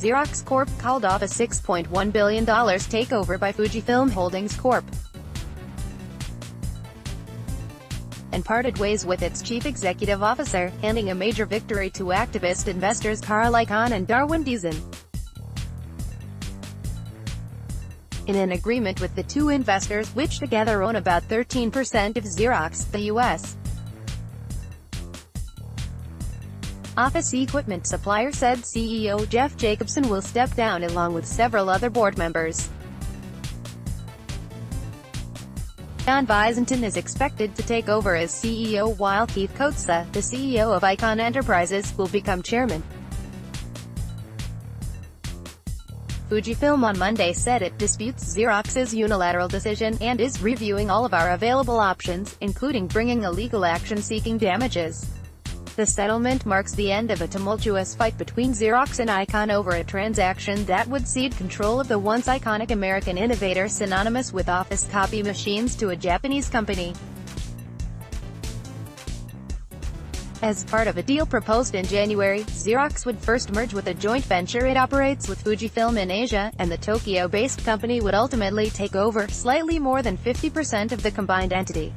Xerox Corp. called off a $6.1 billion takeover by Fujifilm Holdings Corp. and parted ways with its chief executive officer, handing a major victory to activist investors Carl Icahn and Darwin Deason. In an agreement with the two investors, which together own about 13% of Xerox, the U.S. office equipment supplier said CEO Jeff Jacobson will step down along with several other board members. John Byzantin is expected to take over as CEO while Keith Kotza, the CEO of Icahn Enterprises, will become chairman. Fujifilm on Monday said it disputes Xerox's unilateral decision, and is reviewing all of our available options, including bringing a legal action seeking damages. The settlement marks the end of a tumultuous fight between Xerox and Icahn over a transaction that would cede control of the once iconic American innovator synonymous with office copy machines to a Japanese company. As part of a deal proposed in January, Xerox would first merge with a joint venture it operates with Fujifilm in Asia, and the Tokyo-based company would ultimately take over slightly more than 50% of the combined entity.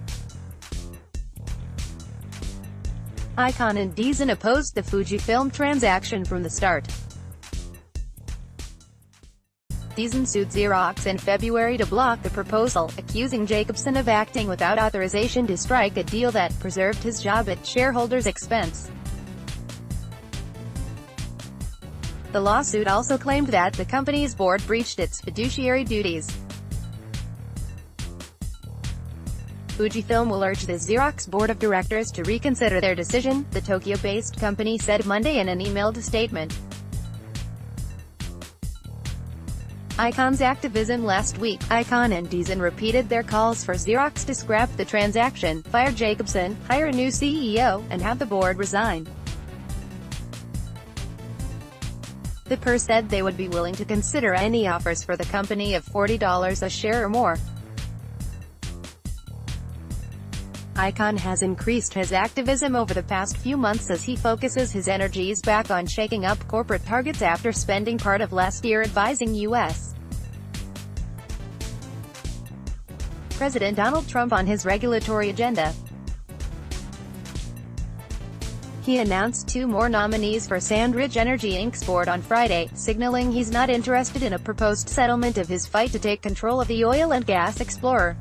Icahn and Deason opposed the Fujifilm transaction from the start. Deason sued Xerox in February to block the proposal, accusing Jacobson of acting without authorization to strike a deal that preserved his job at shareholders' expense. The lawsuit also claimed that the company's board breached its fiduciary duties. Fujifilm will urge the Xerox board of directors to reconsider their decision, the Tokyo-based company said Monday in an emailed statement. Icahn's activism last week. Icahn and Deason repeated their calls for Xerox to scrap the transaction, fire Jacobson, hire a new CEO, and have the board resign. The pair said they would be willing to consider any offers for the company of $40 a share or more. Icahn has increased his activism over the past few months as he focuses his energies back on shaking up corporate targets after spending part of last year advising U.S. President Donald Trump on his regulatory agenda. He announced two more nominees for Sandridge Energy Inc.'s board on Friday, signaling he's not interested in a proposed settlement of his fight to take control of the oil and gas explorer.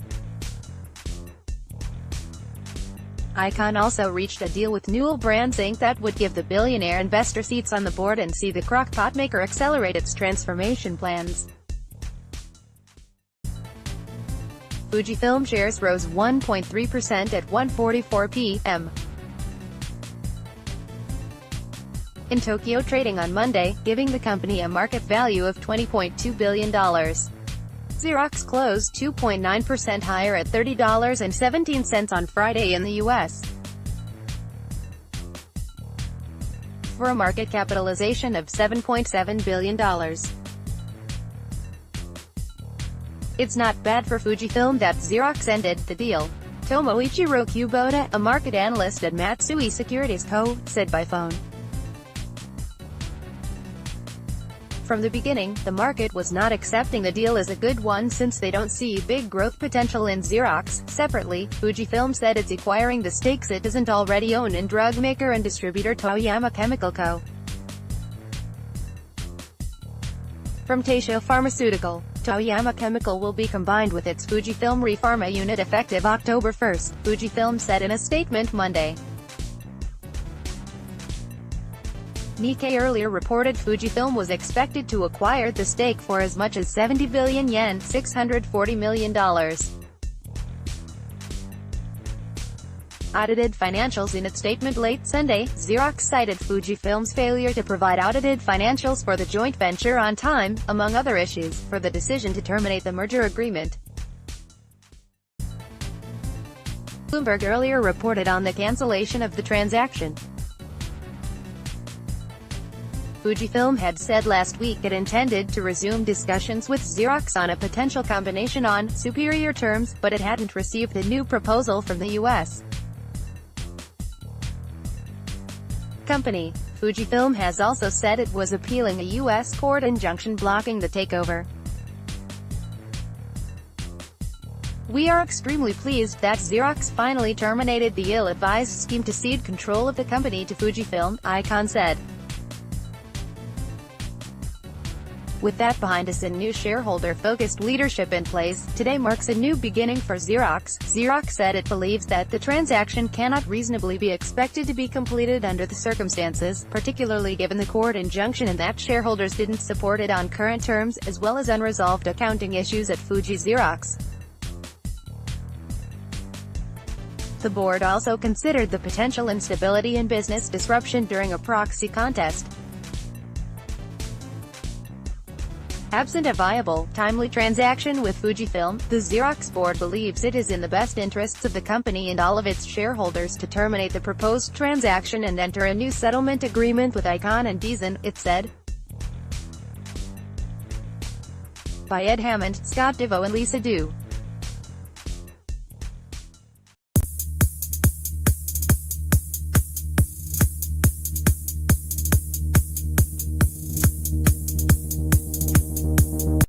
Icahn also reached a deal with Newell Brands Inc. that would give the billionaire investor seats on the board and see the crock-pot maker accelerate its transformation plans. Fujifilm shares rose 1.3% at 1:44 p.m. in Tokyo trading on Monday, giving the company a market value of $20.2 billion. Xerox closed 2.9% higher at $30.17 on Friday in the U.S. for a market capitalization of $7.7 billion. It's not bad for Fujifilm that Xerox ended the deal. Tomoichiro Kubota, a market analyst at Matsui Securities Co., said by phone. From the beginning, the market was not accepting the deal as a good one since they don't see big growth potential in Xerox. Separately, Fujifilm said it's acquiring the stakes it doesn't already own in drug maker and distributor Toyama Chemical Co. From Taisho Pharmaceutical, Toyama Chemical will be combined with its Fujifilm Repharma unit effective October 1, Fujifilm said in a statement Monday. Nikkei earlier reported Fujifilm was expected to acquire the stake for as much as 70 billion yen, $640 million. Audited financials. In its statement late Sunday, Xerox cited Fujifilm's failure to provide audited financials for the joint venture on time, among other issues, for the decision to terminate the merger agreement. Bloomberg earlier reported on the cancellation of the transaction. Fujifilm had said last week it intended to resume discussions with Xerox on a potential combination on superior terms, but it hadn't received a new proposal from the U.S. company. Fujifilm has also said it was appealing a U.S. court injunction blocking the takeover. "We are extremely pleased that Xerox finally terminated the ill-advised scheme to cede control of the company to Fujifilm," Icahn said. "With that behind us and new shareholder-focused leadership in place, today marks a new beginning for Xerox." Xerox said it believes that the transaction cannot reasonably be expected to be completed under the circumstances, particularly given the court injunction, and that shareholders didn't support it on current terms, as well as unresolved accounting issues at Fuji Xerox. The board also considered the potential instability and business disruption during a proxy contest. Absent a viable, timely transaction with Fujifilm, the Xerox board believes it is in the best interests of the company and all of its shareholders to terminate the proposed transaction and enter a new settlement agreement with Icahn and Icahn, it said. By Ed Hammond, Scott Devoe and Lisa Du.